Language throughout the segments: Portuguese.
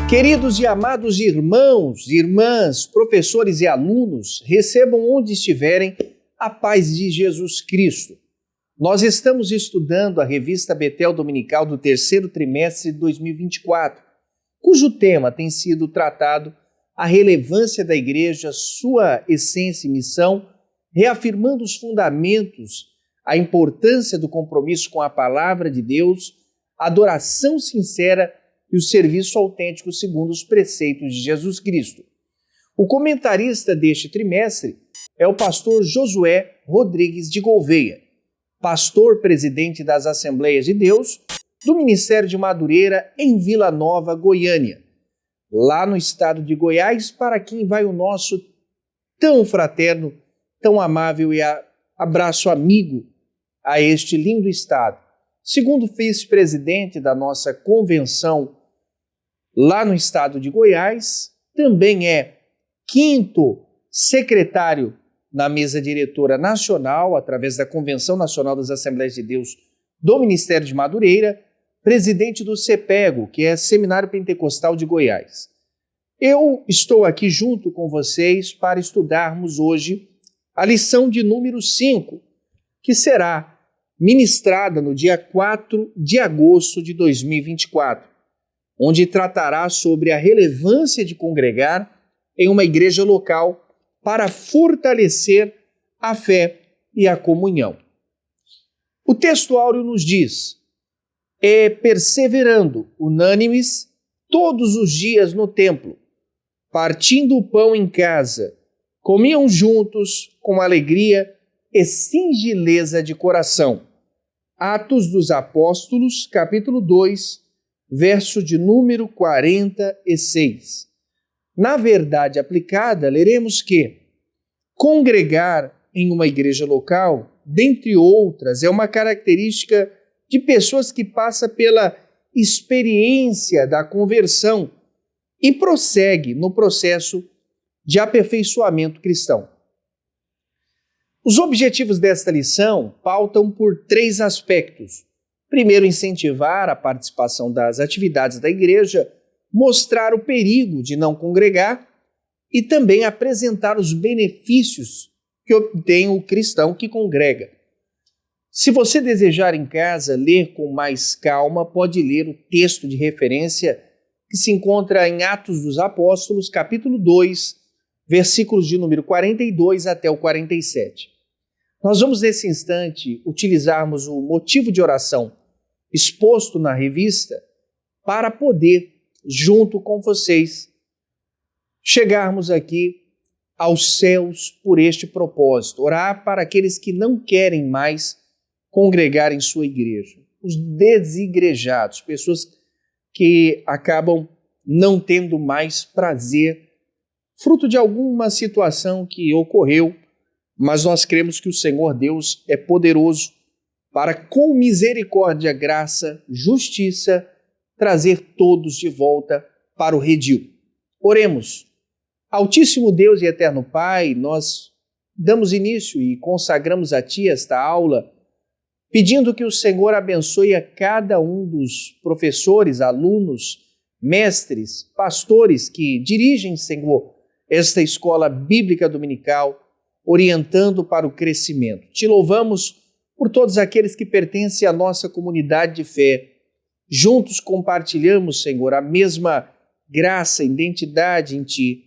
Queridos e amados irmãos, irmãs, professores e alunos, recebam onde estiverem a paz de Jesus Cristo. Nós estamos estudando a revista Betel Dominical do terceiro trimestre de 2024, cujo tema tem sido tratado a relevância da igreja, sua essência e missão, reafirmando os fundamentos, a importância do compromisso com a palavra de Deus, a adoração sincera e o serviço autêntico segundo os preceitos de Jesus Cristo. O comentarista deste trimestre é o pastor Josué Rodrigues de Gouveia, pastor presidente das Assembleias de Deus do Ministério de Madureira em Vila Nova, Goiânia, lá no estado de Goiás, para quem vai o nosso tão fraterno, tão amável e abraço amigo a este lindo estado. Segundo vice-presidente da nossa convenção lá no estado de Goiás, também é quinto secretário na mesa diretora nacional, através da Convenção Nacional das Assembleias de Deus do Ministério de Madureira, presidente do CEPEGO, que é Seminário Pentecostal de Goiás. Eu estou aqui junto com vocês para estudarmos hoje a lição de número 5, que será ministrada no dia 4 de agosto de 2024, onde tratará sobre a relevância de congregar em uma igreja local para fortalecer a fé e a comunhão. O texto áureo nos diz: perseverando unânimes todos os dias no templo, partindo o pão em casa, comiam juntos com alegria e singeleza de coração. Atos dos Apóstolos, capítulo 2, verso de número 46. Na verdade aplicada, leremos que congregar em uma igreja local, dentre outras, é uma característica de pessoas que passam pela experiência da conversão e prossegue no processo de aperfeiçoamento cristão. Os objetivos desta lição pautam por 3 aspectos. Primeiro, incentivar a participação das atividades da igreja, mostrar o perigo de não congregar e também apresentar os benefícios que obtém o cristão que congrega. Se você desejar em casa ler com mais calma, pode ler o texto de referência que se encontra em Atos dos Apóstolos, capítulo 2, versículos de número 42 até o 47. Nós vamos, nesse instante, utilizarmos o motivo de oração exposto na revista para poder, junto com vocês, chegarmos aqui aos céus por este propósito. Orar para aqueles que não querem mais congregar em sua igreja. Os desigrejados, pessoas que acabam não tendo mais prazer, fruto de alguma situação que ocorreu, mas nós cremos que o Senhor Deus é poderoso para, com misericórdia, graça, justiça, trazer todos de volta para o redil. Oremos. Altíssimo Deus e eterno Pai, nós damos início e consagramos a Ti esta aula, pedindo que o Senhor abençoe a cada um dos professores, alunos, mestres, pastores que dirigem, Senhor, esta escola bíblica dominical, orientando para o crescimento. Te louvamos por todos aqueles que pertencem à nossa comunidade de fé. Juntos compartilhamos, Senhor, a mesma graça, identidade em Ti.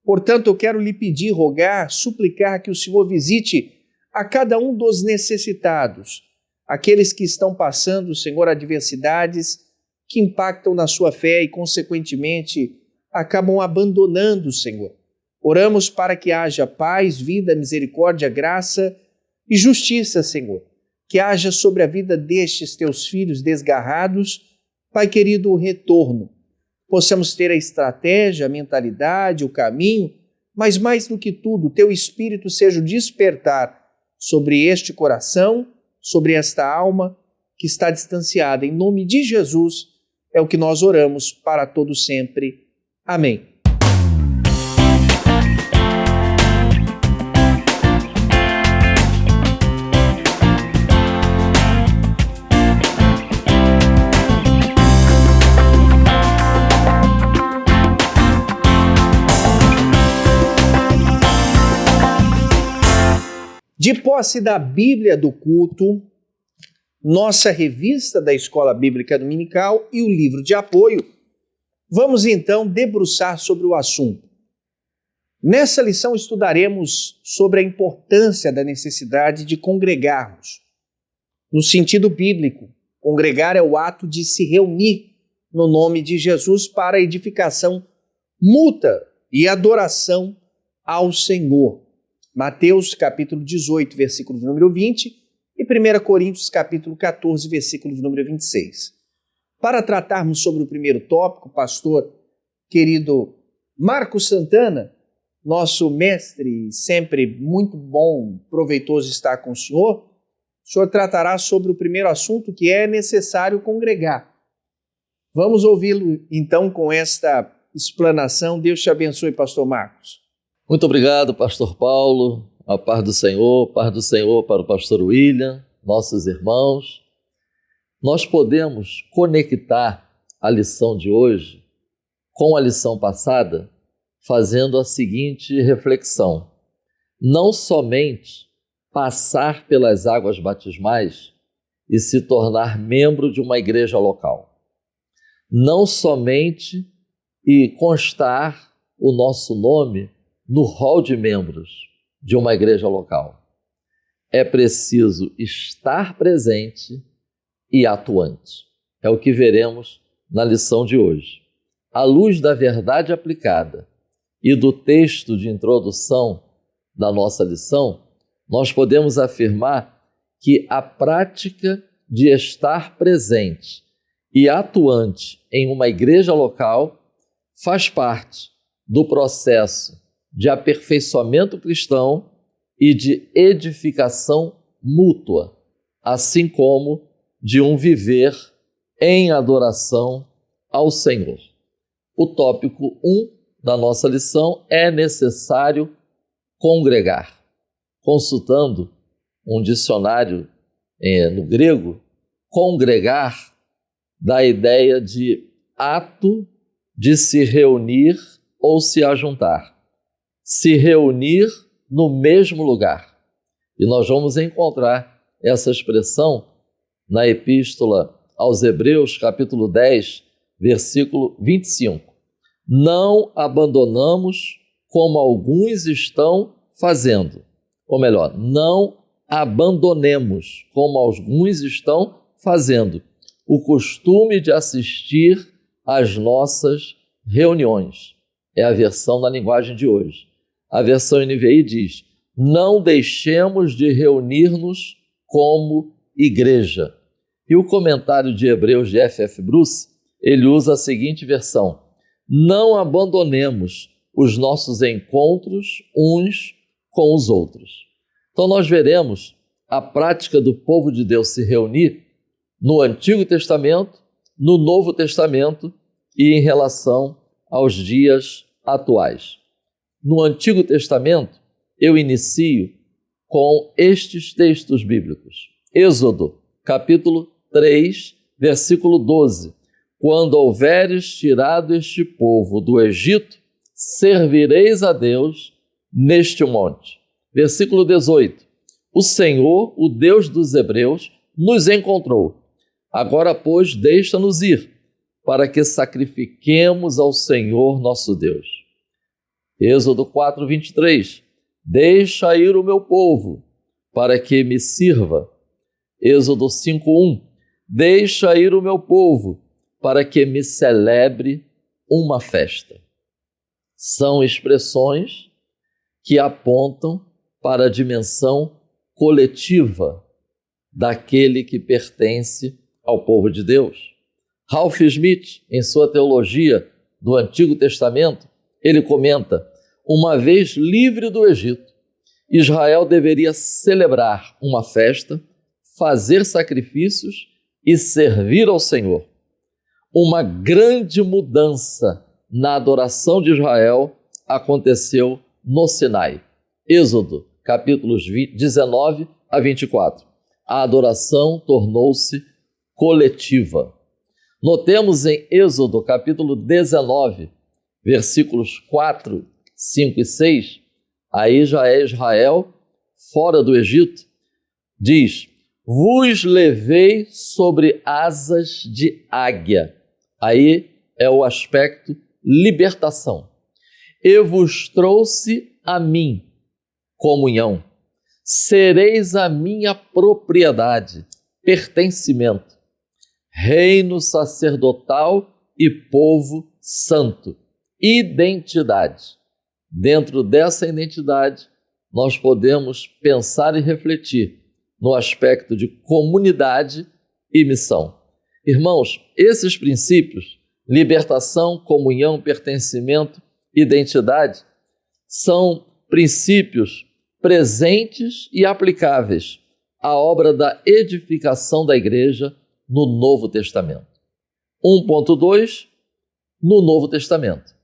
Portanto, eu quero lhe pedir, rogar, suplicar que o Senhor visite a cada um dos necessitados, aqueles que estão passando, Senhor, adversidades que impactam na sua fé e, consequentemente, acabam abandonando o Senhor. Oramos para que haja paz, vida, misericórdia, graça e justiça, Senhor. Que haja sobre a vida destes teus filhos desgarrados, Pai querido, o retorno. Possamos ter a estratégia, a mentalidade, o caminho, mas mais do que tudo, teu Espírito seja o despertar sobre este coração, sobre esta alma que está distanciada. Em nome de Jesus é o que nós oramos para todo sempre. Amém. De posse da Bíblia do culto, nossa revista da Escola Bíblica Dominical e o livro de apoio, vamos então debruçar sobre o assunto. Nessa lição estudaremos sobre a importância da necessidade de congregarmos. No sentido bíblico, congregar é o ato de se reunir no nome de Jesus para a edificação mútua e adoração ao Senhor. Mateus capítulo 18, versículo de número 20 e 1 Coríntios capítulo 14, versículo de número 26. Para tratarmos sobre o primeiro tópico, pastor querido Marcos Santana, nosso mestre, sempre muito bom, proveitoso estar com o senhor tratará sobre o primeiro assunto, que é necessário congregar. Vamos ouvi-lo então com esta explanação. Deus te abençoe, pastor Marcos. Muito obrigado, pastor Paulo. A paz do Senhor para o pastor William, nossos irmãos. Nós podemos conectar a lição de hoje com a lição passada, fazendo a seguinte reflexão: não somente passar pelas águas batismais e se tornar membro de uma igreja local, não somente constar o nosso nome no rol de membros de uma igreja local. É preciso estar presente e atuante. É o que veremos na lição de hoje. À luz da verdade aplicada e do texto de introdução da nossa lição, nós podemos afirmar que a prática de estar presente e atuante em uma igreja local faz parte do processo de aperfeiçoamento cristão e de edificação mútua, assim como de um viver em adoração ao Senhor. O tópico 1 da nossa lição é necessário congregar. Consultando um dicionário no grego, congregar dá a ideia de ato de se reunir ou se ajuntar. Se reunir no mesmo lugar. E nós vamos encontrar essa expressão na Epístola aos Hebreus, capítulo 10, versículo 25. Não abandonamos como alguns estão fazendo. Ou melhor, não abandonemos como alguns estão fazendo o costume de assistir às nossas reuniões. É a versão na linguagem de hoje. A versão NVI diz: não deixemos de reunir-nos como igreja. E o comentário de Hebreus de F.F. Bruce, ele usa a seguinte versão: não abandonemos os nossos encontros uns com os outros. Então nós veremos a prática do povo de Deus se reunir no Antigo Testamento, no Novo Testamento e em relação aos dias atuais. No Antigo Testamento, eu inicio com estes textos bíblicos. Êxodo, capítulo 3, versículo 12. Quando houveres tirado este povo do Egito, servireis a Deus neste monte. Versículo 18. O Senhor, o Deus dos Hebreus, nos encontrou. Agora, pois, deixa-nos ir, para que sacrifiquemos ao Senhor nosso Deus. Êxodo 4, 23. Deixa ir o meu povo, para que me sirva. Êxodo 5, 1. Deixa ir o meu povo, para que me celebre uma festa. São expressões que apontam para a dimensão coletiva daquele que pertence ao povo de Deus. Ralph Smith, em sua teologia do Antigo Testamento, ele comenta: uma vez livre do Egito, Israel deveria celebrar uma festa, fazer sacrifícios e servir ao Senhor. Uma grande mudança na adoração de Israel aconteceu no Sinai. Êxodo, capítulos 19 a 24. A adoração tornou-se coletiva. Notemos em Êxodo, capítulo 19, versículos 4, 5 e 6, aí já é Israel fora do Egito, diz: vos levei sobre asas de águia. Aí é o aspecto libertação. E vos trouxe a mim, comunhão. Sereis a minha propriedade, pertencimento, reino sacerdotal e povo santo, identidade. Dentro dessa identidade, nós podemos pensar e refletir no aspecto de comunidade e missão. Irmãos, esses princípios, libertação, comunhão, pertencimento, identidade, são princípios presentes e aplicáveis à obra da edificação da igreja no Novo Testamento. 1.2, no Novo Testamento.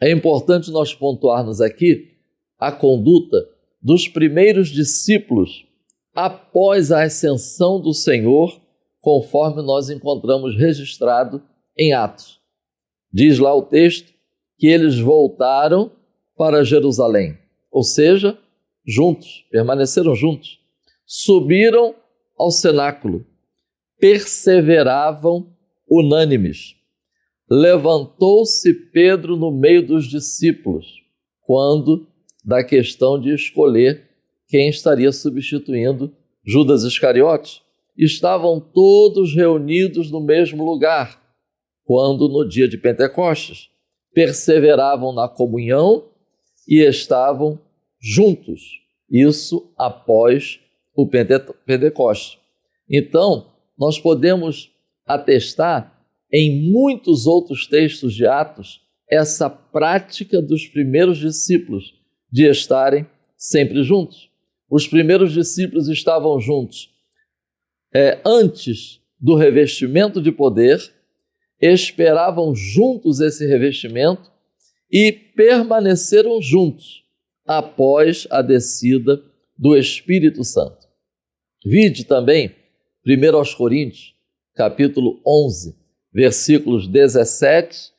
É importante nós pontuarmos aqui a conduta dos primeiros discípulos após a ascensão do Senhor, conforme nós encontramos registrado em Atos. Diz lá o texto que eles voltaram para Jerusalém, ou seja, juntos, permaneceram juntos, subiram ao cenáculo, perseveravam unânimes. Levantou-se Pedro no meio dos discípulos, quando da questão de escolher quem estaria substituindo Judas Iscariotes. Estavam todos reunidos no mesmo lugar, quando no dia de Pentecostes perseveravam na comunhão e estavam juntos. Isso após o Pentecostes. Então, nós podemos atestar em muitos outros textos de Atos essa prática dos primeiros discípulos de estarem sempre juntos. Os primeiros discípulos estavam juntos antes do revestimento de poder, esperavam juntos esse revestimento e permaneceram juntos após a descida do Espírito Santo. Vide também 1 Coríntios, capítulo 11, versículos 17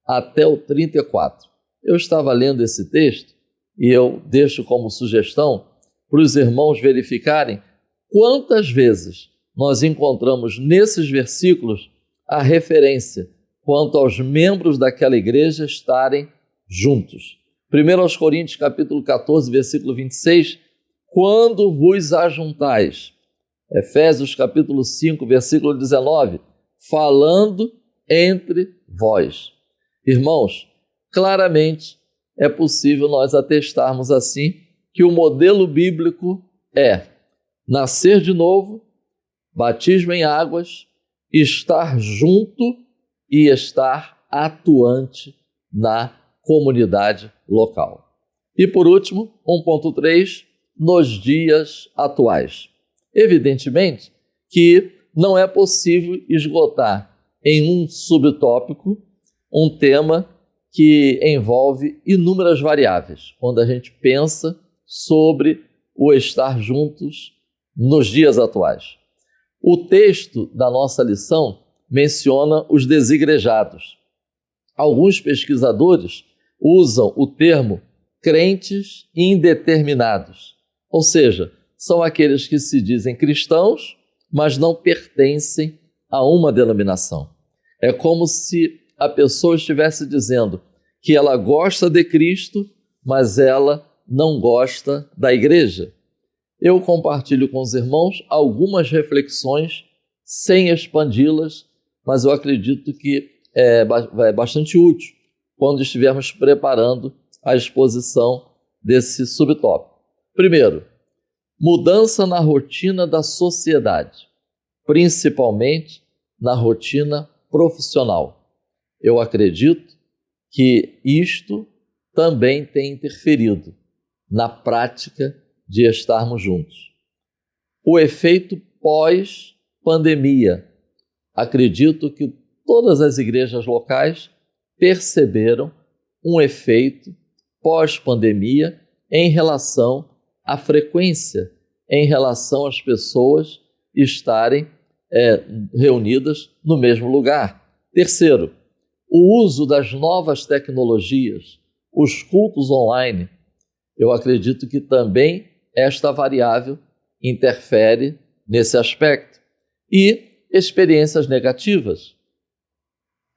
até o 34. Eu estava lendo esse texto e eu deixo como sugestão para os irmãos verificarem quantas vezes nós encontramos nesses versículos a referência quanto aos membros daquela igreja estarem juntos. 1 Coríntios, capítulo 14, versículo 26, quando vos ajuntais. Efésios, capítulo 5, versículo 19, falando entre vós. Irmãos, claramente é possível nós atestarmos assim que o modelo bíblico é nascer de novo, batismo em águas, estar junto e estar atuante na comunidade local. E por último, 1.3, nos dias atuais. Evidentemente que não é possível esgotar em um subtópico um tema que envolve inúmeras variáveis, quando a gente pensa sobre o estar juntos nos dias atuais. O texto da nossa lição menciona os desigrejados. Alguns pesquisadores usam o termo crentes indeterminados, ou seja, são aqueles que se dizem cristãos, mas não pertencem a uma denominação. É como se a pessoa estivesse dizendo que ela gosta de Cristo, mas ela não gosta da igreja. Eu compartilho com os irmãos algumas reflexões, sem expandi-las, mas eu acredito que é bastante útil quando estivermos preparando a exposição desse subtópico. Primeiro, mudança na rotina da sociedade, principalmente na rotina profissional. Eu acredito que isto também tem interferido na prática de estarmos juntos. O efeito pós-pandemia. Acredito que todas as igrejas locais perceberam um efeito pós-pandemia em relação à frequência, em relação às pessoas estarem reunidas no mesmo lugar. Terceiro, o uso das novas tecnologias, os cultos online, eu acredito que também esta variável interfere nesse aspecto. E experiências negativas.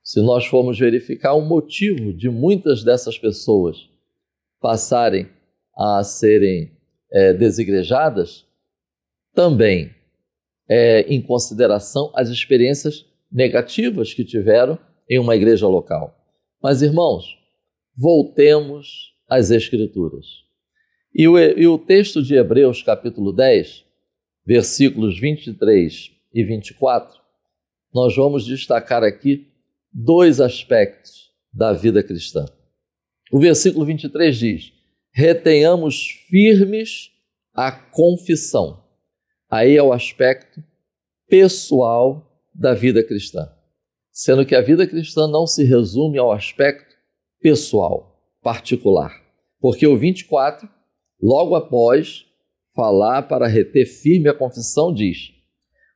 Se nós formos verificar o motivo de muitas dessas pessoas passarem a serem desigrejadas, também em consideração as experiências negativas que tiveram em uma igreja local. Mas, irmãos, voltemos às Escrituras. E o texto de Hebreus, capítulo 10, versículos 23 e 24, nós vamos destacar aqui dois aspectos da vida cristã. O versículo 23 diz: retenhamos firmes a confissão. Aí é o aspecto pessoal da vida cristã, sendo que a vida cristã não se resume ao aspecto pessoal, particular. Porque o 24, logo após falar para reter firme a confissão, diz: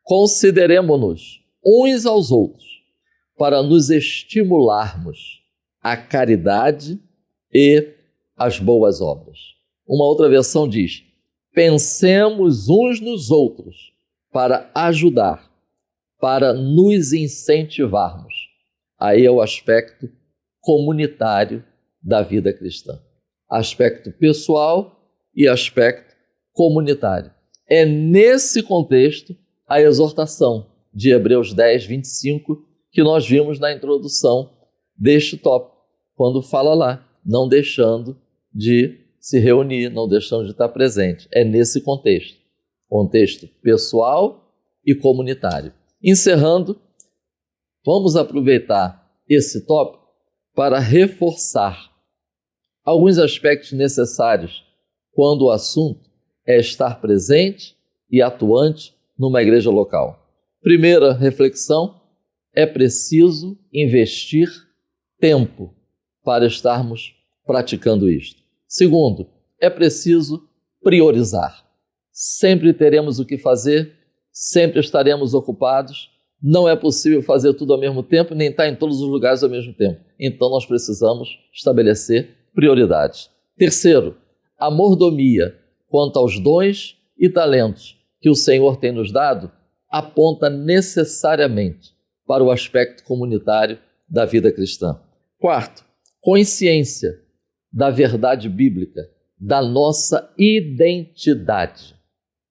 consideremo-nos uns aos outros para nos estimularmos à caridade e às boas obras. Uma outra versão diz: pensemos uns nos outros para ajudar, para nos incentivarmos. Aí é o aspecto comunitário da vida cristã. Aspecto pessoal e aspecto comunitário. É nesse contexto a exortação de Hebreus 10, 25, que nós vimos na introdução deste tópico, quando fala lá, não deixando de se reunir, não deixando de estar presente. É nesse contexto pessoal e comunitário. Encerrando, vamos aproveitar esse tópico para reforçar alguns aspectos necessários quando o assunto é estar presente e atuante numa igreja local. Primeira reflexão: é preciso investir tempo para estarmos praticando isto. Segundo, é preciso priorizar. Sempre teremos o que fazer, sempre estaremos ocupados, não é possível fazer tudo ao mesmo tempo, nem estar em todos os lugares ao mesmo tempo. Então nós precisamos estabelecer prioridades. Terceiro, a mordomia quanto aos dons e talentos que o Senhor tem nos dado aponta necessariamente para o aspecto comunitário da vida cristã. Quarto, consciência da verdade bíblica, da nossa identidade.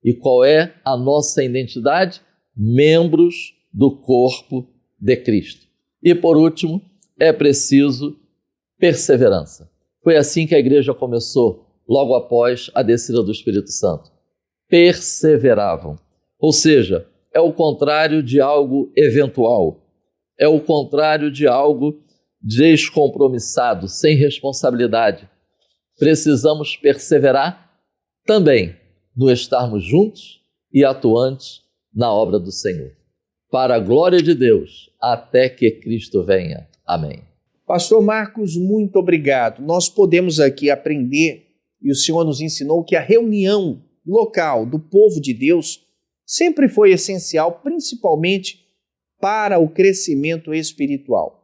E qual é a nossa identidade? Membros do corpo de Cristo. E por último, é preciso perseverança. Foi assim que a igreja começou, logo após a descida do Espírito Santo. Perseveravam. Ou seja, é o contrário de algo eventual. É o contrário de algo descompromissado, sem responsabilidade. Precisamos perseverar também no estarmos juntos e atuantes na obra do Senhor. Para a glória de Deus, até que Cristo venha. Amém. Pastor Marcos, muito obrigado. Nós podemos aqui aprender, e o Senhor nos ensinou, que a reunião local do povo de Deus sempre foi essencial, principalmente para o crescimento espiritual.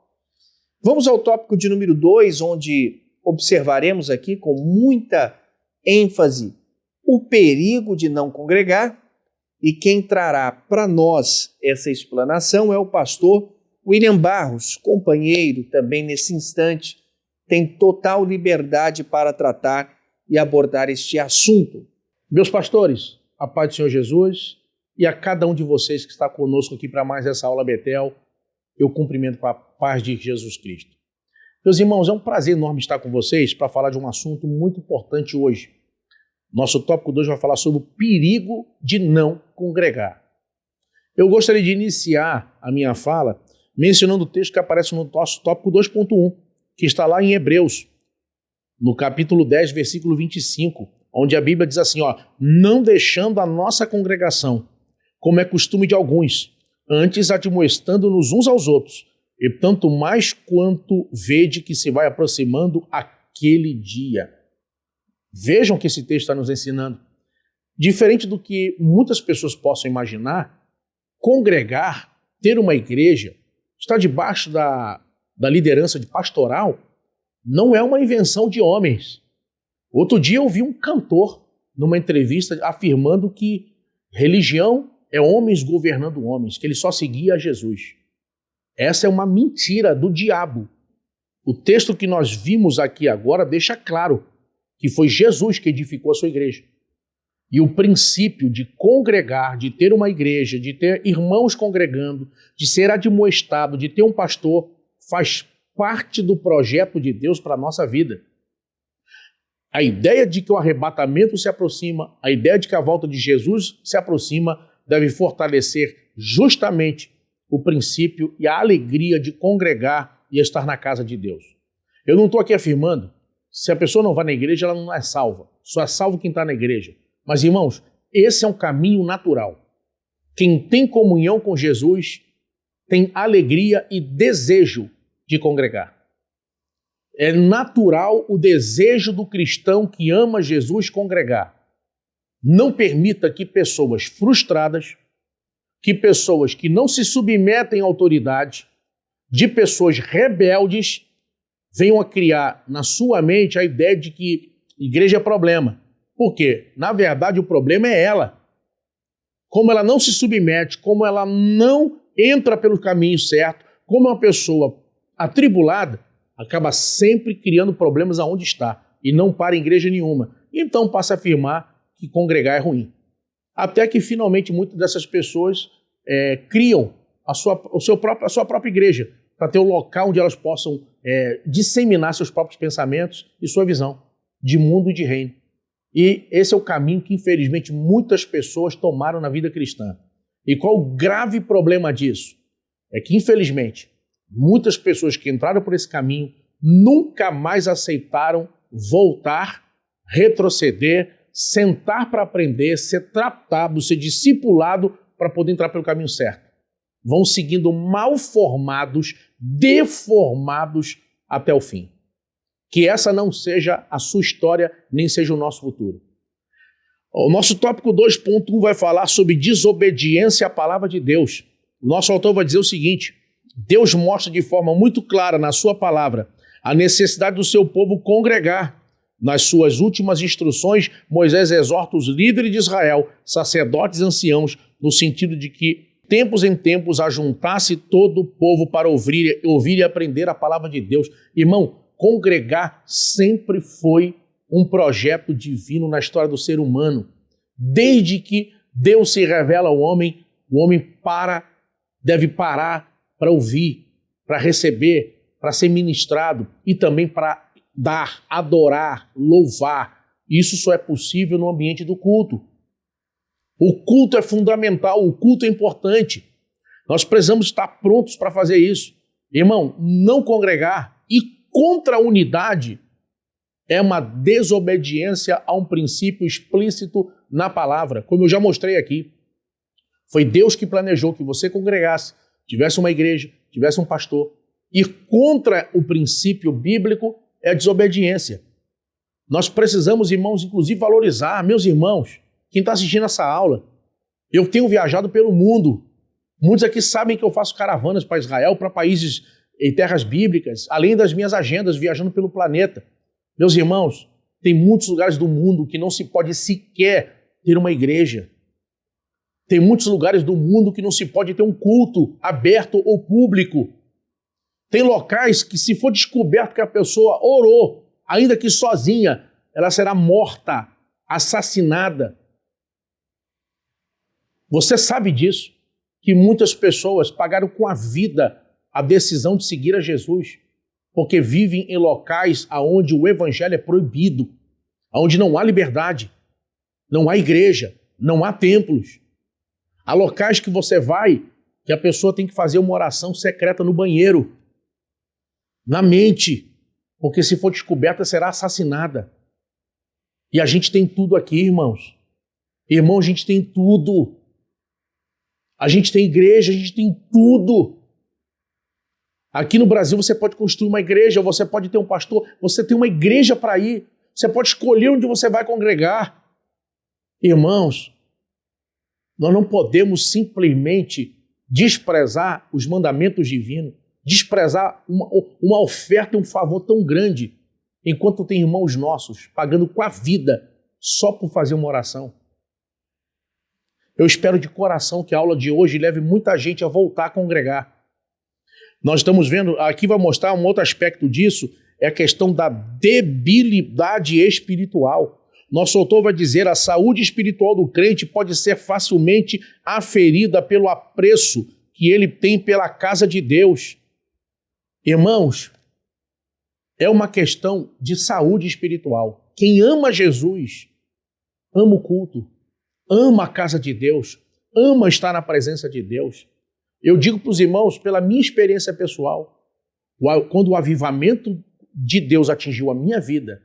Vamos ao tópico de número 2, onde observaremos aqui com muita ênfase o perigo de não congregar, e quem trará para nós essa explanação é o pastor William Barros, companheiro também nesse instante, tem total liberdade para tratar e abordar este assunto. Meus pastores, a paz do Senhor Jesus, e a cada um de vocês que está conosco aqui para mais essa aula Betel, eu cumprimento com a paz de Jesus Cristo. Meus irmãos, é um prazer enorme estar com vocês para falar de um assunto muito importante hoje. Nosso tópico 2 vai falar sobre o perigo de não congregar. Eu gostaria de iniciar a minha fala mencionando o texto que aparece no nosso tópico 2.1, que está lá em Hebreus, no capítulo 10, versículo 25, onde a Bíblia diz assim, não deixando a nossa congregação, como é costume de alguns, antes admoestando-nos uns aos outros, e tanto mais quanto vede que se vai aproximando aquele dia. Vejam o que esse texto está nos ensinando. Diferente do que muitas pessoas possam imaginar, congregar, ter uma igreja, estar debaixo da liderança de pastoral, não é uma invenção de homens. Outro dia eu vi um cantor numa entrevista afirmando que religião é homens governando homens, que ele só seguia a Jesus. Essa é uma mentira do diabo. O texto que nós vimos aqui agora deixa claro que foi Jesus que edificou a sua igreja. E o princípio de congregar, de ter uma igreja, de ter irmãos congregando, de ser admoestado, de ter um pastor, faz parte do projeto de Deus para a nossa vida. A ideia de que o arrebatamento se aproxima, a ideia de que a volta de Jesus se aproxima, deve fortalecer justamente o princípio e a alegria de congregar e estar na casa de Deus. Eu não estou aqui afirmando, se a pessoa não vai na igreja, ela não é salva. Só é salvo quem está na igreja. Mas, irmãos, esse é um caminho natural. Quem tem comunhão com Jesus tem alegria e desejo de congregar. É natural o desejo do cristão que ama Jesus congregar. Não permita que pessoas frustradas, que pessoas que não se submetem à autoridade, de pessoas rebeldes, venham a criar na sua mente a ideia de que igreja é problema. Por quê? Na verdade, o problema é ela. Como ela não se submete, como ela não entra pelo caminho certo, como é uma pessoa atribulada, acaba sempre criando problemas aonde está e não para em igreja nenhuma. Então passa a afirmar que congregar é ruim. Até que finalmente muitas dessas pessoas criam a sua própria igreja para ter um local onde elas possam disseminar seus próprios pensamentos e sua visão de mundo e de reino. E esse é o caminho que, infelizmente, muitas pessoas tomaram na vida cristã. E qual o grave problema disso? É que, infelizmente, muitas pessoas que entraram por esse caminho nunca mais aceitaram voltar, retroceder, sentar para aprender, ser tratado, ser discipulado para poder entrar pelo caminho certo. Vão seguindo mal formados, deformados até o fim. Que essa não seja a sua história, nem seja o nosso futuro. O nosso tópico 2.1 vai falar sobre desobediência à palavra de Deus. O nosso autor vai dizer o seguinte: Deus mostra de forma muito clara na sua palavra a necessidade do seu povo congregar. Nas suas últimas instruções, Moisés exorta os líderes de Israel, sacerdotes e anciãos, no sentido de que, tempos em tempos, ajuntasse todo o povo para ouvir e aprender a palavra de Deus. Irmão, congregar sempre foi um projeto divino na história do ser humano. Desde que Deus se revela ao homem, o homem deve parar para ouvir, para receber, para ser ministrado e também para dar, adorar, louvar. Isso só é possível no ambiente do culto. O culto é fundamental, o culto é importante. Nós precisamos estar prontos para fazer isso. Irmão, não congregar e contra a unidade é uma desobediência a um princípio explícito na palavra, como eu já mostrei aqui. Foi Deus que planejou que você congregasse, tivesse uma igreja, tivesse um pastor. E contra o princípio bíblico é a desobediência. Nós precisamos, irmãos, inclusive valorizar, meus irmãos, quem está assistindo essa aula. Eu tenho viajado pelo mundo. Muitos aqui sabem que eu faço caravanas para Israel, para países em terras bíblicas, além das minhas agendas viajando pelo planeta. Meus irmãos, tem muitos lugares do mundo que não se pode sequer ter uma igreja. Tem muitos lugares do mundo que não se pode ter um culto aberto ou público. Tem locais que, se for descoberto que a pessoa orou, ainda que sozinha, ela será morta, assassinada. Você sabe disso, que muitas pessoas pagaram com a vida a decisão de seguir a Jesus, porque vivem em locais onde o evangelho é proibido, onde não há liberdade, não há igreja, não há templos. Há locais que você vai que a pessoa tem que fazer uma oração secreta no banheiro, na mente, porque se for descoberta será assassinada. E a gente tem tudo aqui, irmãos. Irmão, a gente tem tudo. A gente tem igreja, a gente tem tudo. Aqui no Brasil você pode construir uma igreja, você pode ter um pastor, você tem uma igreja para ir, você pode escolher onde você vai congregar. Irmãos, nós não podemos simplesmente desprezar os mandamentos divinos, desprezar uma oferta e um favor tão grande, enquanto tem irmãos nossos pagando com a vida só por fazer uma oração. Eu espero de coração que a aula de hoje leve muita gente a voltar a congregar. Nós estamos vendo, aqui vai mostrar um outro aspecto disso, é a questão da debilidade espiritual. Nosso autor vai dizer, a saúde espiritual do crente pode ser facilmente aferida pelo apreço que ele tem pela casa de Deus. Irmãos, é uma questão de saúde espiritual. Quem ama Jesus, ama o culto, ama a casa de Deus, ama estar na presença de Deus. Eu digo para os irmãos, pela minha experiência pessoal, quando o avivamento de Deus atingiu a minha vida,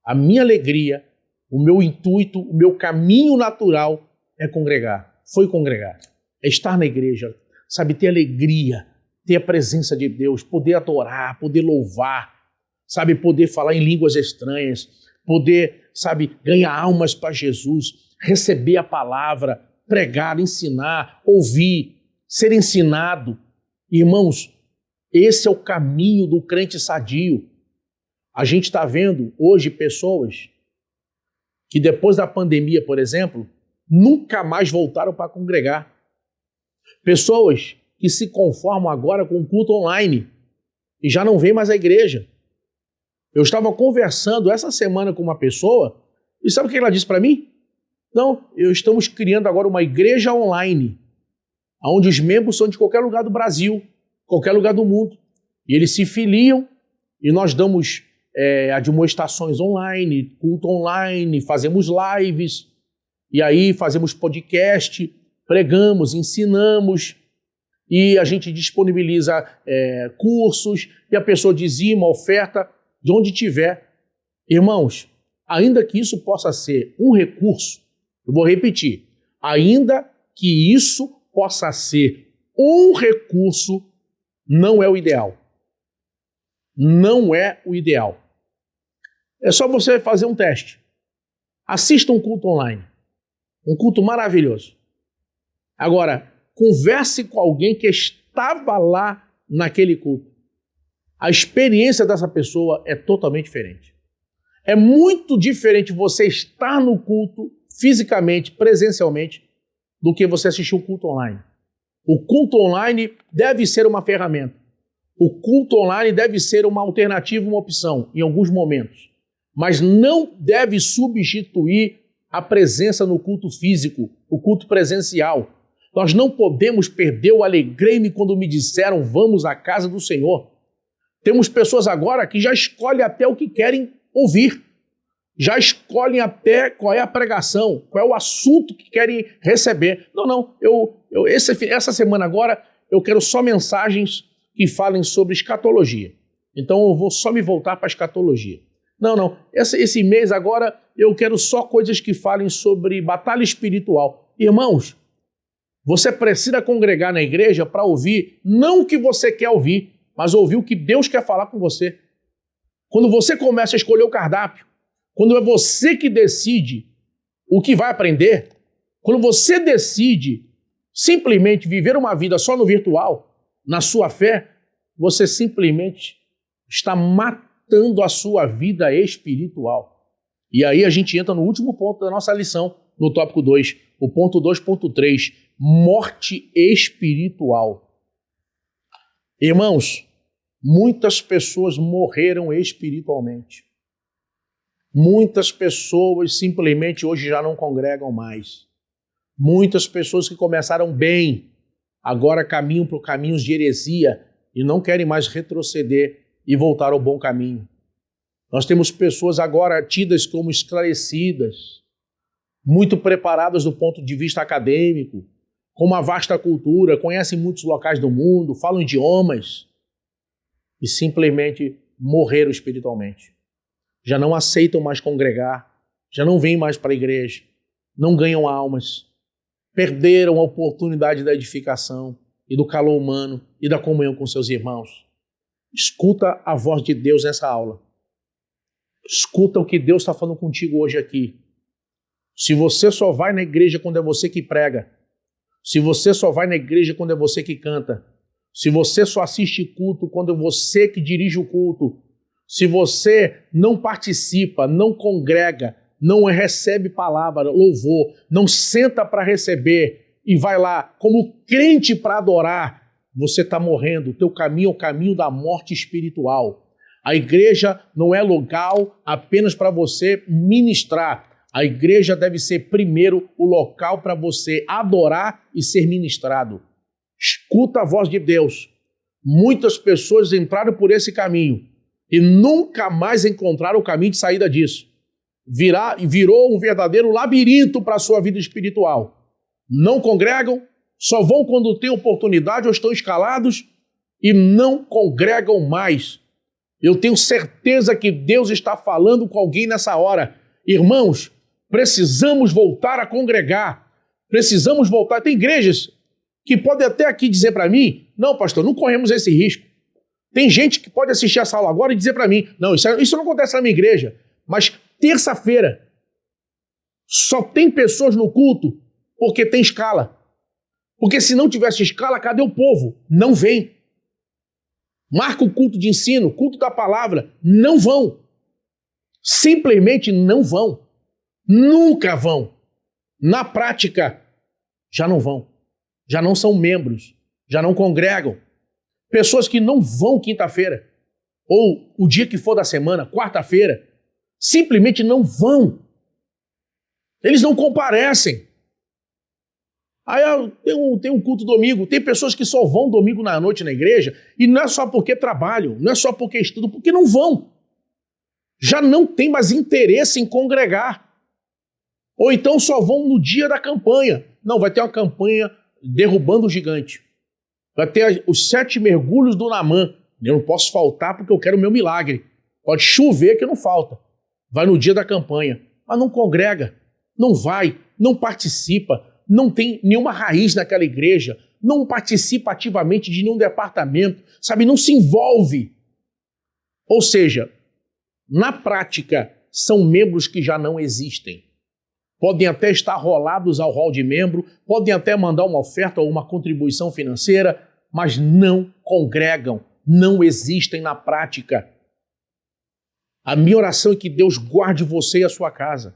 a minha alegria, o meu intuito, o meu caminho natural é congregar. Foi congregar. É estar na igreja, sabe, ter alegria, ter a presença de Deus, poder adorar, poder louvar, sabe, poder falar em línguas estranhas, poder, sabe, ganhar almas para Jesus, receber a palavra, pregar, ensinar, ouvir, ser ensinado. Irmãos, esse é o caminho do crente sadio. A gente está vendo hoje pessoas que depois da pandemia, por exemplo, nunca mais voltaram para congregar. Pessoas que se conformam agora com o culto online e já não vêm mais à igreja. Eu estava conversando essa semana com uma pessoa e sabe o que ela disse para mim? Não, estamos criando agora uma igreja online, onde os membros são de qualquer lugar do Brasil, qualquer lugar do mundo. E eles se filiam e nós damos admoestações online, culto online, fazemos lives, e aí fazemos podcast, pregamos, ensinamos, e a gente disponibiliza cursos, e a pessoa dizima, oferta, de onde tiver. Irmãos, ainda que isso possa ser um recurso, eu vou repetir, ainda que isso possa ser um recurso, não é o ideal. Não é o ideal. É só você fazer um teste. Assista um culto online. Um culto maravilhoso. Agora, converse com alguém que estava lá naquele culto. A experiência dessa pessoa é totalmente diferente. É muito diferente você estar no culto fisicamente, presencialmente, do que você assistir um culto online. O culto online deve ser uma ferramenta. O culto online deve ser uma alternativa, uma opção, em alguns momentos. Mas não deve substituir a presença no culto físico, o culto presencial. Nós não podemos perder o alegrei-me quando me disseram vamos à casa do Senhor. Temos pessoas agora que já escolhem até o que querem ouvir. Já escolhem até qual é a pregação, qual é o assunto que querem receber. Não, essa semana agora eu quero só mensagens que falem sobre escatologia. Então eu vou só me voltar para a escatologia. Não, esse mês agora eu quero só coisas que falem sobre batalha espiritual. Irmãos, você precisa congregar na igreja para ouvir não o que você quer ouvir, mas ouvir o que Deus quer falar com você. Quando você começa a escolher o cardápio, quando é você que decide o que vai aprender, quando você decide simplesmente viver uma vida só no virtual, na sua fé, você simplesmente está matando a sua vida espiritual. E aí a gente entra no último ponto da nossa lição, no tópico 2, o ponto 2.3, morte espiritual. Irmãos, muitas pessoas morreram espiritualmente. Muitas pessoas simplesmente hoje já não congregam mais. Muitas pessoas que começaram bem, agora caminham para caminhos de heresia e não querem mais retroceder e voltar ao bom caminho. Nós temos pessoas agora tidas como esclarecidas, muito preparadas do ponto de vista acadêmico, com uma vasta cultura, conhecem muitos locais do mundo, falam idiomas e simplesmente morreram espiritualmente. Já não aceitam mais congregar, já não vêm mais para a igreja, não ganham almas, perderam a oportunidade da edificação e do calor humano e da comunhão com seus irmãos. Escuta a voz de Deus nessa aula. Escuta o que Deus está falando contigo hoje aqui. Se você só vai na igreja quando é você que prega, se você só vai na igreja quando é você que canta, se você só assiste culto quando é você que dirige o culto, se você não participa, não congrega, não recebe palavra, louvor, não senta para receber e vai lá como crente para adorar, você está morrendo. O teu caminho é o caminho da morte espiritual. A igreja não é local apenas para você ministrar. A igreja deve ser primeiro o local para você adorar e ser ministrado. Escuta a voz de Deus. Muitas pessoas entraram por esse caminho e nunca mais encontraram o caminho de saída disso. Virou um verdadeiro labirinto para a sua vida espiritual. Não congregam, só vão quando têm oportunidade ou estão escalados e não congregam mais. Eu tenho certeza que Deus está falando com alguém nessa hora. Irmãos, precisamos voltar a congregar. Precisamos voltar. Tem igrejas que podem até aqui dizer para mim, não, pastor, não corremos esse risco. Tem gente que pode assistir essa aula agora e dizer para mim, não, isso não acontece na minha igreja. Mas terça-feira só tem pessoas no culto porque tem escala. Porque se não tivesse escala, cadê o povo? Não vem. Marca o culto de ensino, culto da palavra, não vão. Simplesmente não vão. Nunca vão. Na prática, já não vão. Já não são membros, já não congregam. Pessoas que não vão quinta-feira, ou o dia que for da semana, quarta-feira, simplesmente não vão. Eles não comparecem. Aí tem um culto domingo, tem pessoas que só vão domingo na noite na igreja, e não é só porque trabalham, não é só porque estudam, porque não vão. Já não tem mais interesse em congregar. Ou então só vão no dia da campanha. Não, vai ter uma campanha derrubando o gigante. Vai ter os 7 mergulhos do Naamã. Eu não posso faltar porque eu quero o meu milagre. Pode chover que não falta. Vai no dia da campanha. Mas não congrega, não vai, não participa, não tem nenhuma raiz naquela igreja, não participa ativamente de nenhum departamento, sabe, não se envolve. Ou seja, na prática, são membros que já não existem. Podem até estar rolados ao rol de membro, podem até mandar uma oferta ou uma contribuição financeira, mas não congregam, não existem na prática. A minha oração é que Deus guarde você e a sua casa.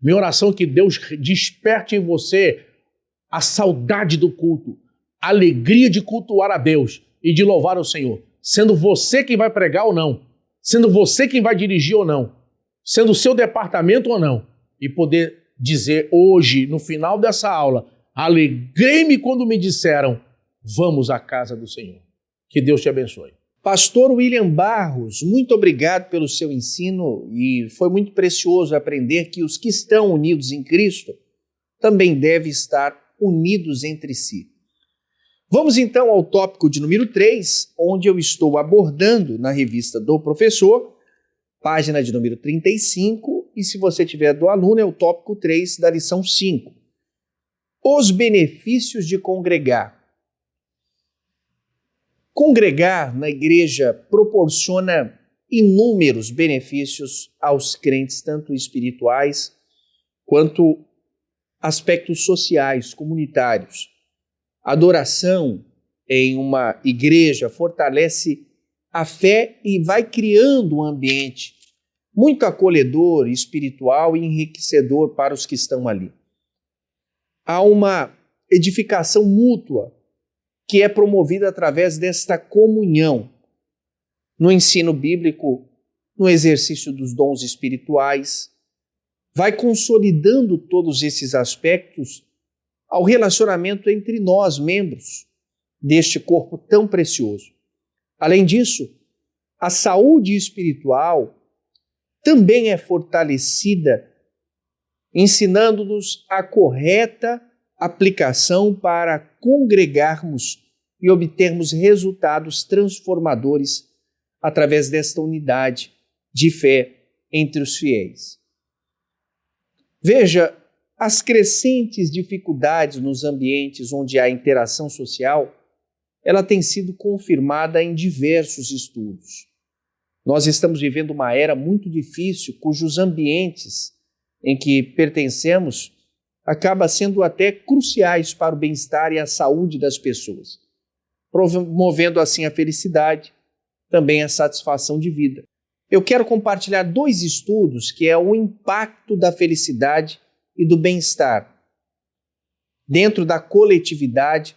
Minha oração é que Deus desperte em você a saudade do culto, a alegria de cultuar a Deus e de louvar o Senhor, sendo você quem vai pregar ou não, sendo você quem vai dirigir ou não, sendo o seu departamento ou não, e poder dizer hoje, no final dessa aula, alegrei-me quando me disseram, vamos à casa do Senhor. Que Deus te abençoe. Pastor William Barros, muito obrigado pelo seu ensino e foi muito precioso aprender que os que estão unidos em Cristo também devem estar unidos entre si. Vamos então ao tópico de número 3, onde eu estou abordando na revista do professor, página de número 35, e se você tiver do aluno é o tópico 3 da lição 5. Os benefícios de congregar. Congregar na igreja proporciona inúmeros benefícios aos crentes, tanto espirituais quanto aspectos sociais, comunitários. A adoração em uma igreja fortalece a fé e vai criando um ambiente muito acolhedor, espiritual e enriquecedor para os que estão ali. Há uma edificação mútua que é promovida através desta comunhão no ensino bíblico, no exercício dos dons espirituais, vai consolidando todos esses aspectos ao relacionamento entre nós, membros deste corpo tão precioso. Além disso, a saúde espiritual também é fortalecida, ensinando-nos a correta aplicação para congregarmos e obtermos resultados transformadores através desta unidade de fé entre os fiéis. Veja, as crescentes dificuldades nos ambientes onde há interação social, ela tem sido confirmada em diversos estudos. Nós estamos vivendo uma era muito difícil, cujos ambientes em que pertencemos acabam sendo até cruciais para o bem-estar e a saúde das pessoas, promovendo assim a felicidade, também a satisfação de vida. eu quero compartilhar 2 estudos que é o impacto da felicidade e do bem-estar dentro da coletividade.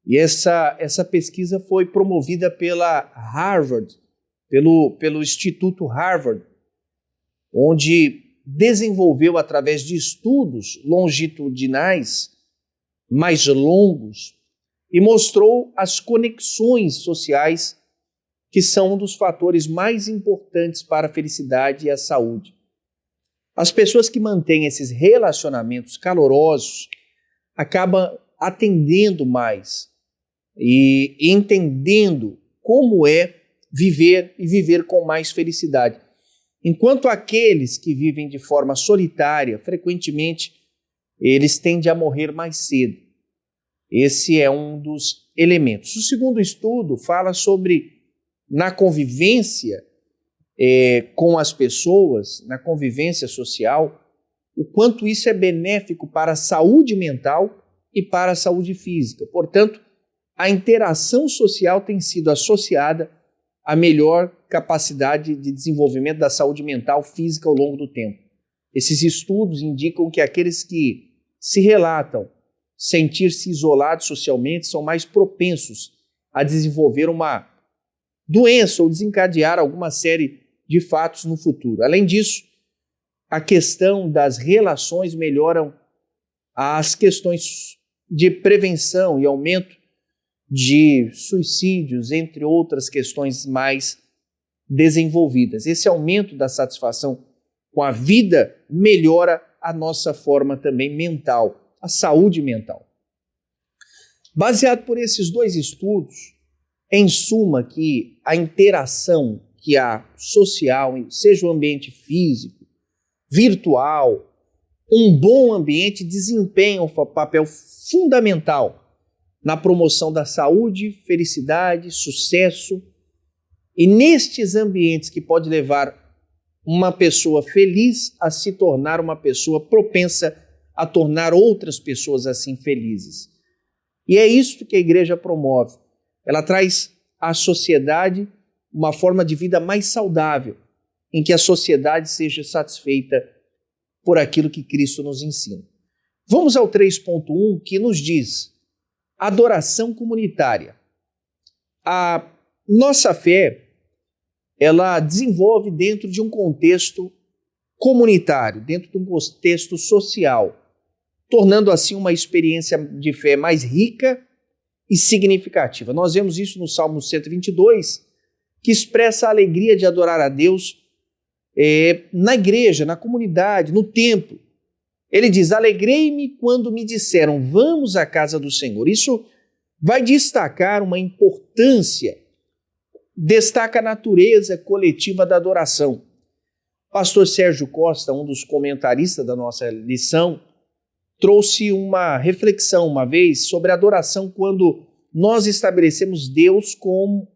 E essa pesquisa foi promovida pela Harvard, pelo Instituto Harvard, onde desenvolveu, através de estudos longitudinais mais longos, e mostrou as conexões sociais que são um dos fatores mais importantes para a felicidade e a saúde. As pessoas que mantêm esses relacionamentos calorosos acabam atendendo mais e entendendo como é viver e viver com mais felicidade. Enquanto aqueles que vivem de forma solitária, frequentemente, eles tendem a morrer mais cedo. Esse é um dos elementos. O segundo estudo fala sobre, na convivência com as pessoas, na convivência social, o quanto isso é benéfico para a saúde mental e para a saúde física. Portanto, a interação social tem sido associada à melhor capacidade de desenvolvimento da saúde mental física ao longo do tempo. Esses estudos indicam que aqueles que se relatam sentir-se isolados socialmente são mais propensos a desenvolver uma doença ou desencadear alguma série de fatos no futuro. Além disso, a questão das relações melhoram as questões de prevenção e aumento de suicídios, entre outras questões mais desenvolvidas. Esse aumento da satisfação com a vida melhora a nossa forma também mental, a saúde mental. Baseado por esses 2 estudos, em suma, que a interação que há social, seja o ambiente físico, virtual, um bom ambiente desempenha um papel fundamental na promoção da saúde, felicidade, sucesso. E nestes ambientes que pode levar uma pessoa feliz a se tornar uma pessoa propensa a tornar outras pessoas assim felizes. E é isso que a igreja promove. Ela traz à sociedade uma forma de vida mais saudável, em que a sociedade seja satisfeita por aquilo que Cristo nos ensina. Vamos ao 3.1, que nos diz: adoração comunitária. A nossa fé, ela desenvolve dentro de um contexto comunitário, dentro de um contexto social, tornando assim uma experiência de fé mais rica e significativa. Nós vemos isso no Salmo 122, que expressa a alegria de adorar a Deus na igreja, na comunidade, no templo. Ele diz: alegrei-me quando me disseram, vamos à casa do Senhor. Isso vai destacar uma importância, destaca a natureza coletiva da adoração. Pastor Sérgio Costa, um dos comentaristas da nossa lição, trouxe uma reflexão uma vez sobre a adoração quando nós estabelecemos Deus como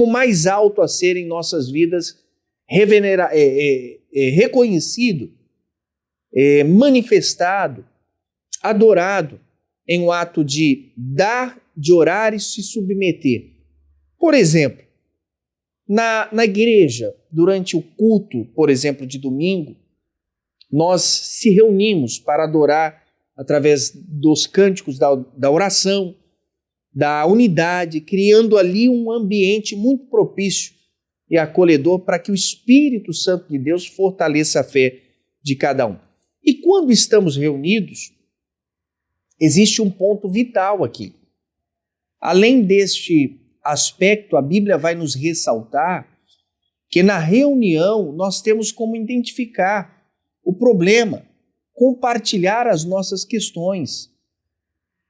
mais alto a ser em nossas vidas, reconhecido, manifestado, adorado em um ato de dar, de orar e se submeter. Por exemplo, na igreja, durante o culto, por exemplo, de domingo, nós se reunimos para adorar através dos cânticos da oração, da unidade, criando ali um ambiente muito propício e acolhedor para que o Espírito Santo de Deus fortaleça a fé de cada um. E quando estamos reunidos, existe um ponto vital aqui. Além deste aspecto, a Bíblia vai nos ressaltar que na reunião nós temos como identificar o problema, compartilhar as nossas questões.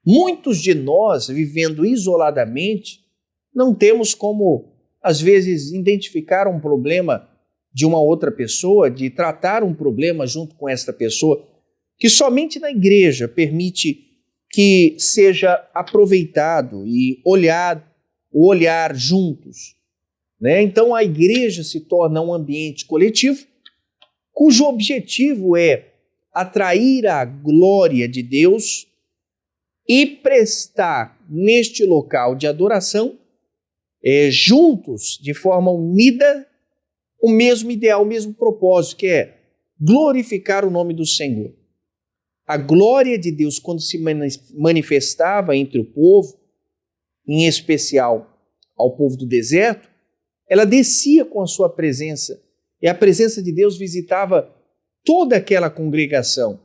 Muitos de nós, vivendo isoladamente, não temos como, às vezes, identificar um problema de uma outra pessoa, de tratar um problema junto com esta pessoa, que somente na igreja permite que seja aproveitado e olhar juntos, né? Então a igreja se torna um ambiente coletivo, cujo objetivo é atrair a glória de Deus e prestar neste local de adoração, juntos, de forma unida, o mesmo ideal, o mesmo propósito, que é glorificar o nome do Senhor. A glória de Deus, quando se manifestava entre o povo, em especial ao povo do deserto, ela descia com a sua presença, e a presença de Deus visitava toda aquela congregação.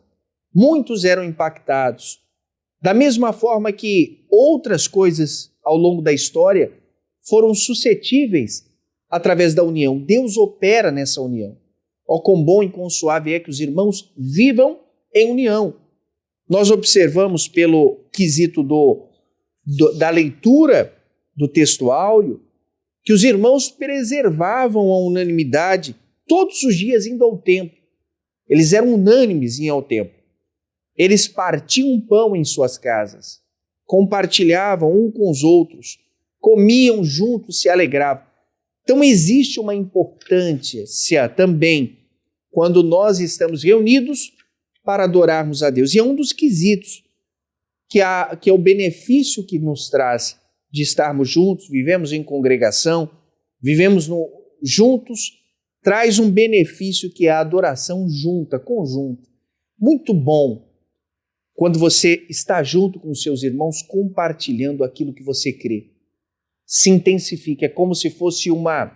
Muitos eram impactados. Da mesma forma que outras coisas ao longo da história foram suscetíveis através da união. Deus opera nessa união. Ó, quão bom e quão suave é que os irmãos vivam em união. Nós observamos pelo quesito da leitura do texto áureo que os irmãos preservavam a unanimidade todos os dias indo ao templo. Eles eram unânimes em ir ao templo. Eles partiam pão em suas casas, compartilhavam um com os outros, comiam juntos, se alegravam. Então existe uma importância também quando nós estamos reunidos para adorarmos a Deus. E é um dos quesitos que é o benefício que nos traz de estarmos juntos, vivemos em congregação, vivemos juntos, traz um benefício que é a adoração junta, conjunta. Muito bom quando você está junto com os seus irmãos compartilhando aquilo que você crê. Se intensifica, é como se fosse uma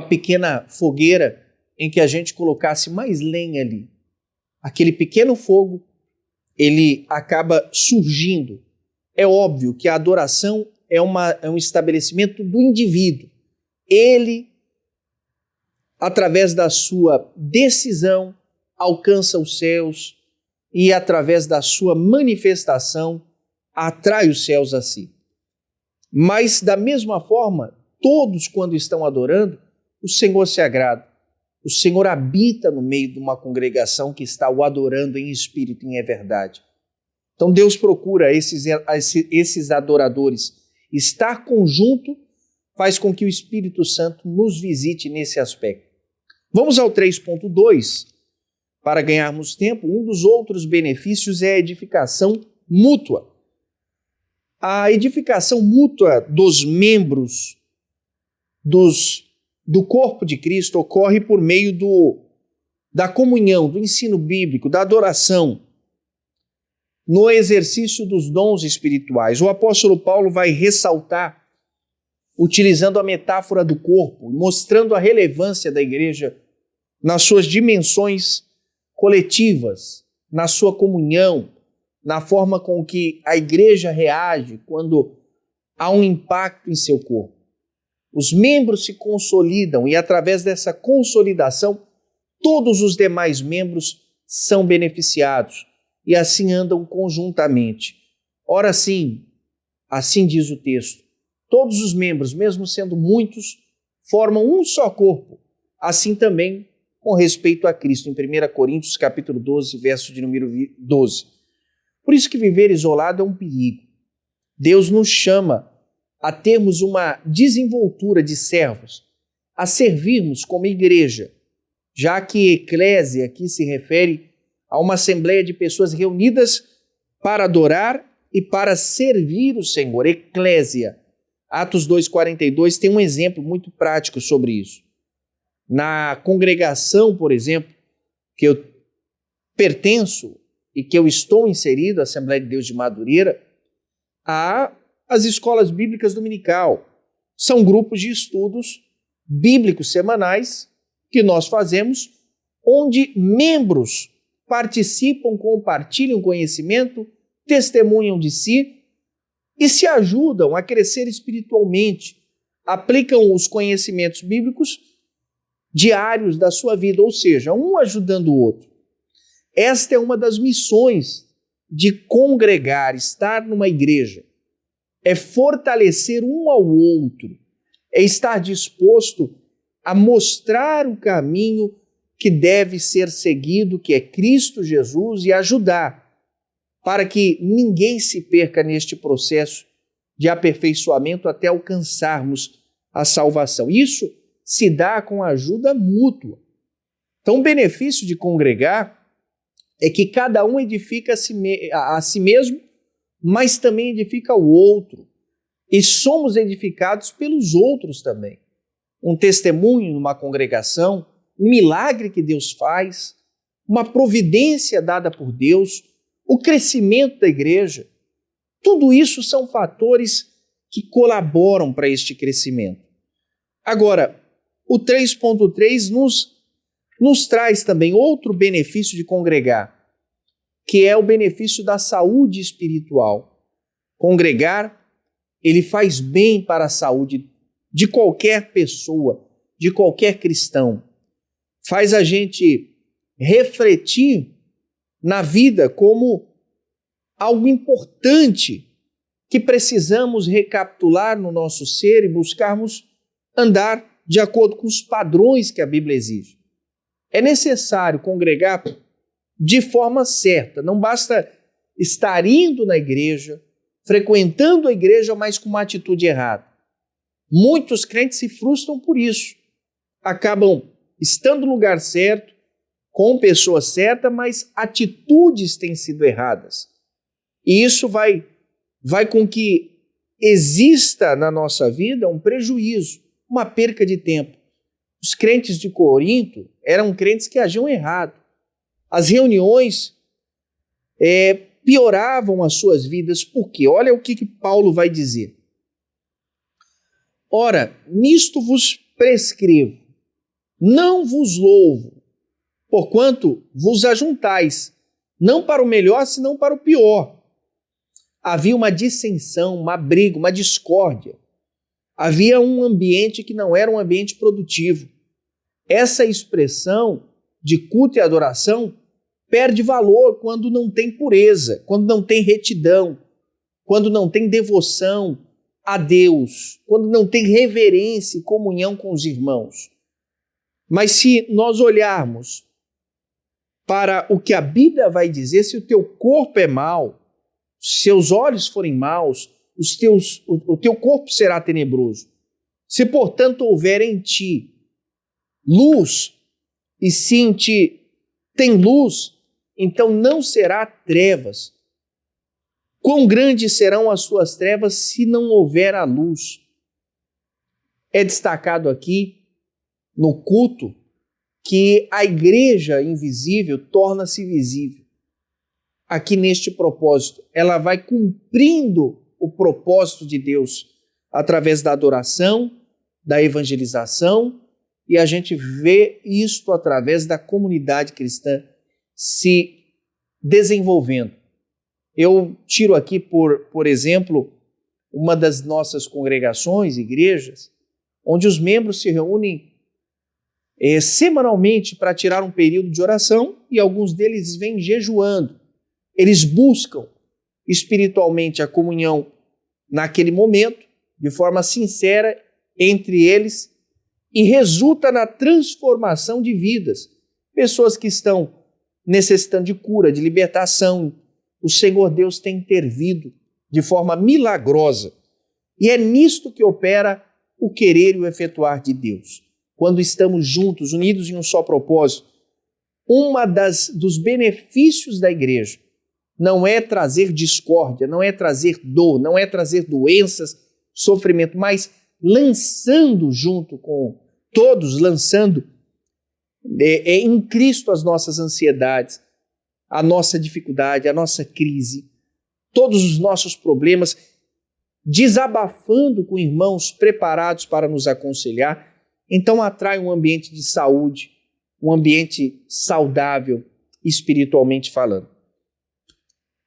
pequena fogueira em que a gente colocasse mais lenha ali. Aquele pequeno fogo, ele acaba surgindo. É óbvio que a adoração é um estabelecimento do indivíduo. Ele, através da sua decisão, alcança os céus e, através da sua manifestação, atrai os céus a si. Mas, da mesma forma, todos, quando estão adorando, o Senhor se agrada. O Senhor habita no meio de uma congregação que está o adorando em espírito e em verdade. Então, Deus procura esses adoradores. Estar conjunto faz com que o Espírito Santo nos visite nesse aspecto. Vamos ao 3.2. Para ganharmos tempo, um dos outros benefícios é a edificação mútua. A edificação mútua dos membros do corpo de Cristo ocorre por meio da comunhão, do ensino bíblico, da adoração, no exercício dos dons espirituais. O apóstolo Paulo vai ressaltar, utilizando a metáfora do corpo, mostrando a relevância da igreja nas suas dimensões coletivas, na sua comunhão, na forma com que a igreja reage quando há um impacto em seu corpo. Os membros se consolidam e, através dessa consolidação, todos os demais membros são beneficiados e assim andam conjuntamente. Ora sim, assim diz o texto, todos os membros, mesmo sendo muitos, formam um só corpo. Assim também com respeito a Cristo, em 1 Coríntios capítulo 12, verso de número 12. Por isso que viver isolado é um perigo. Deus nos chama a termos uma desenvoltura de servos, a servirmos como igreja, já que eclésia aqui se refere a uma assembleia de pessoas reunidas para adorar e para servir o Senhor. Eclésia. Atos 2,42 tem um exemplo muito prático sobre isso. Na congregação, por exemplo, que eu pertenço e que eu estou inserido, a Assembleia de Deus de Madureira, há as escolas bíblicas dominical. São grupos de estudos bíblicos semanais que nós fazemos, onde membros participam, compartilham conhecimento, testemunham de si e se ajudam a crescer espiritualmente, aplicam os conhecimentos bíblicos diários da sua vida, ou seja, um ajudando o outro. Esta é uma das missões de congregar, estar numa igreja. É fortalecer um ao outro, é estar disposto a mostrar o caminho que deve ser seguido, que é Cristo Jesus, e ajudar para que ninguém se perca neste processo de aperfeiçoamento até alcançarmos a salvação. Isso se dá com a ajuda mútua. Então, o benefício de congregar é que cada um edifica a si mesmo, mas também edifica o outro. E somos edificados pelos outros também. um testemunho numa congregação, um milagre que Deus faz, uma providência dada por Deus, o crescimento da igreja. Tudo isso são fatores que colaboram para este crescimento. Agora, o 3.3 nos traz também outro benefício de congregar, que é o benefício da saúde espiritual. Congregar, ele faz bem para a saúde de qualquer pessoa, de qualquer cristão. Faz a gente refletir na vida como algo importante que precisamos recapitular no nosso ser e buscarmos andar de acordo com os padrões que a Bíblia exige. É necessário congregar de forma certa. Não basta estar indo na igreja, frequentando a igreja, mas com uma atitude errada. Muitos crentes se frustram por isso. Acabam estando no lugar certo, com pessoa certa, mas atitudes têm sido erradas. E isso vai com que exista na nossa vida um prejuízo, uma perca de tempo. Os crentes de Corinto eram crentes que agiam errado. As reuniões pioravam as suas vidas. Por quê? Olha o que Paulo vai dizer. Ora, nisto vos prescrevo, não vos louvo, porquanto vos ajuntais, não para o melhor, senão para o pior. Havia uma dissensão, uma briga, uma discórdia. Havia um ambiente que não era um ambiente produtivo. Essa expressão de culto e adoração perde valor quando não tem pureza, quando não tem retidão, quando não tem devoção a Deus, quando não tem reverência e comunhão com os irmãos. Mas se nós olharmos para o que a Bíblia vai dizer, se o teu corpo é mau, se seus olhos forem maus, o teu corpo será tenebroso. Se, portanto, houver em ti luz, e se em ti tem luz, então não será trevas. Quão grandes serão as suas trevas se não houver a luz? É destacado aqui no culto que a igreja invisível torna-se visível. Aqui neste propósito, ela vai cumprindo o propósito de Deus através da adoração, da evangelização, e a gente vê isto através da comunidade cristã se desenvolvendo. Eu tiro aqui, por exemplo, uma das nossas congregações, igrejas, onde os membros se reúnem semanalmente para tirar um período de oração, e alguns deles vêm jejuando. Eles buscam espiritualmente a comunhão naquele momento, de forma sincera entre eles, e resulta na transformação de vidas. Pessoas que estão necessitando de cura, de libertação. O Senhor Deus tem intervido de forma milagrosa. E é nisto que opera o querer e o efetuar de Deus. Quando estamos juntos, unidos em um só propósito, dos benefícios da igreja não é trazer discórdia, não é trazer dor, não é trazer doenças, sofrimento, mas lançando junto com todos, lançando em Cristo as nossas ansiedades, a nossa dificuldade, a nossa crise, todos os nossos problemas, desabafando com irmãos preparados para nos aconselhar. Então atrai um ambiente de saúde, um ambiente saudável, espiritualmente falando.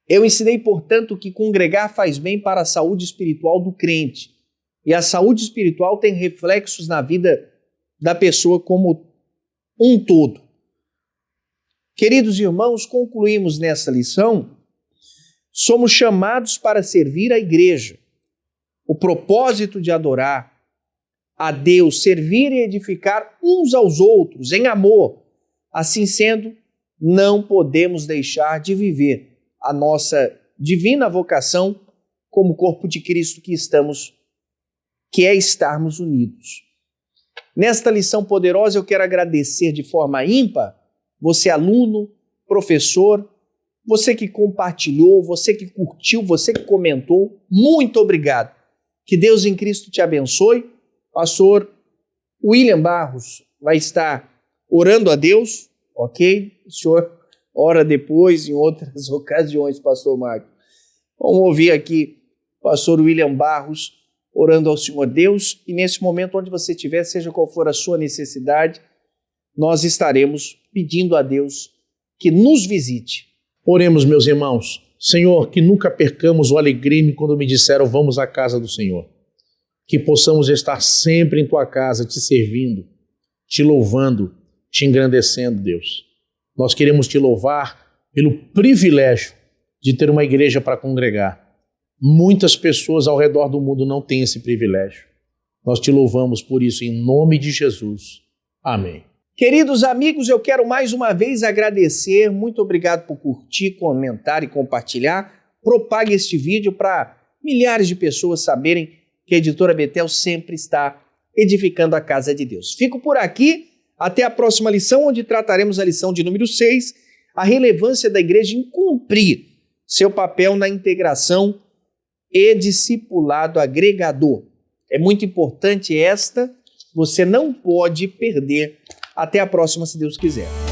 Eu ensinei, portanto, que congregar faz bem para a saúde espiritual do crente. E a saúde espiritual tem reflexos na vida da pessoa como um todo. Queridos irmãos, concluímos nessa lição, somos chamados para servir a igreja. O propósito de adorar a Deus, servir e edificar uns aos outros em amor. Assim sendo, não podemos deixar de viver a nossa divina vocação como corpo de Cristo que é estarmos unidos. Nesta lição poderosa eu quero agradecer de forma ímpar você aluno, professor, você que compartilhou, você que curtiu, você que comentou, muito obrigado. Que Deus em Cristo te abençoe. Pastor William Barros vai estar orando a Deus, ok? O senhor ora depois em outras ocasiões, pastor Marco. Vamos ouvir aqui o pastor William Barros orando ao Senhor Deus, e nesse momento onde você estiver, seja qual for a sua necessidade, nós estaremos pedindo a Deus que nos visite. Oremos, meus irmãos. Senhor, que nunca percamos o alegreme quando me disseram vamos à casa do Senhor. Que possamos estar sempre em tua casa, te servindo, te louvando, te engrandecendo, Deus. Nós queremos te louvar pelo privilégio de ter uma igreja para congregar. Muitas pessoas ao redor do mundo não têm esse privilégio. Nós te louvamos por isso, em nome de Jesus. Amém. Queridos amigos, eu quero mais uma vez agradecer. Muito obrigado por curtir, comentar e compartilhar. Propague este vídeo para milhares de pessoas saberem que a Editora Betel sempre está edificando a casa de Deus. Fico por aqui. Até a próxima lição, onde trataremos a lição de número 6, a relevância da igreja em cumprir seu papel na integração e discipulado agregador. É muito importante esta, você não pode perder. Até a próxima, se Deus quiser.